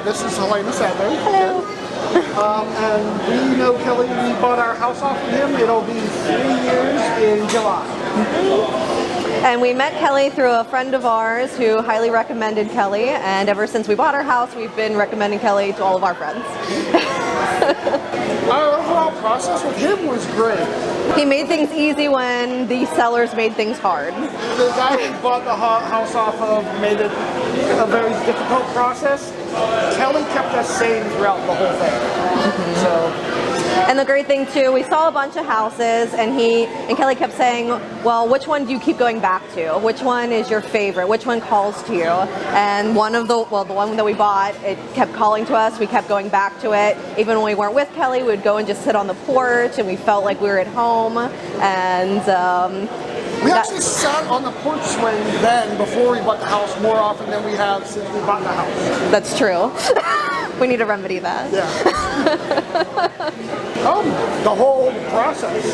this is Helena Sadler. Hello. And we know Kelly. We bought our house off of him. It'll be 3 years in July. And we met Kelly through a friend of ours who highly recommended Kelly, and ever since we bought our house, we've been recommending Kelly to all of our friends. Our overall process with him was great. He made things easy when the sellers made things hard. The guy who bought the house off of made it a very difficult process. Kelly kept us sane throughout the whole thing. And the great thing too, we saw a bunch of houses, and Kelly kept saying, well, which one do you keep going back to? Which one is your favorite? Which one calls to you? And the one that we bought, it kept calling to us. We kept going back to it. Even when we weren't with Kelly, we would go and just sit on the porch, and we felt like we were at home. And we actually sat on the porch swing then, before we bought the house, more often than we have since we bought the house. That's true. We need to remedy that. Yeah. The whole process.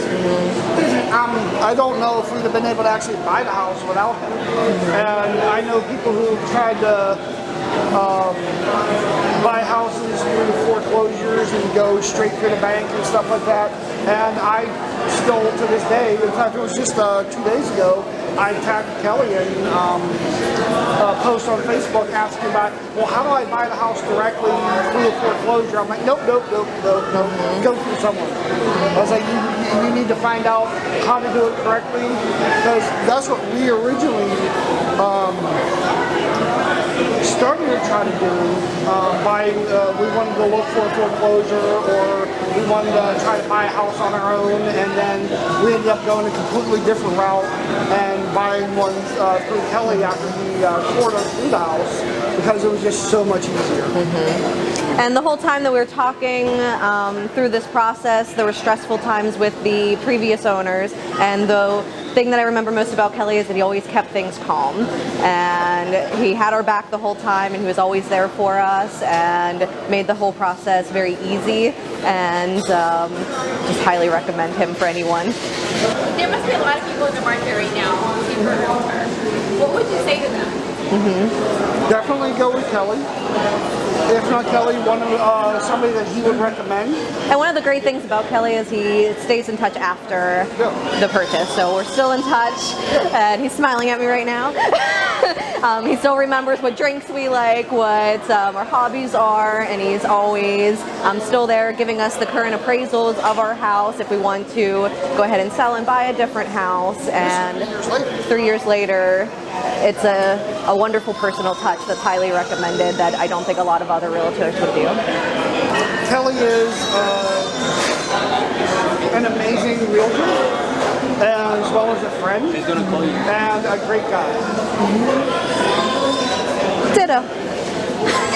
I don't know if we'd have been able to actually buy the house without him. And I know people who tried to buy houses through foreclosures and go straight through the bank and stuff like that. And I still, to this day, in fact, it was just 2 days ago, I tagged Kelly and post on Facebook asking about, well, how do I buy the house directly through a foreclosure? I'm like, nope. Go through someone. I was like, you need to find out how to do it correctly, because that's what we originally started to try to do. We wanted to look for a foreclosure, or we wanted to try to buy a house on our own, and then we ended up going a completely different route and buying one through Kelly after he toured us through the house, because it was just so much easier. And the whole time that we were talking through this process, there were stressful times with the previous owners, and the thing that I remember most about Kelly is that he always kept things calm, and he had our back the whole time, and he was always there for us and made the whole process very easy, and just highly recommend him for anyone. There must be a lot of people in the market right now looking for a realtor. What would you say to them? Definitely go with Kelly. If not Kelly, somebody that he would recommend. And one of the great things about Kelly is he stays in touch after the purchase. So we're still in touch, and he's smiling at me right now. He still remembers what drinks we like, what our hobbies are, and he's always still there giving us the current appraisals of our house if we want to go ahead and sell and buy a different house. And 3 years later, it's a wonderful personal touch that's highly recommended, that I don't think a lot of other realtors would do. Kelly is an amazing realtor, as well as a friend, and a great guy. Ditto.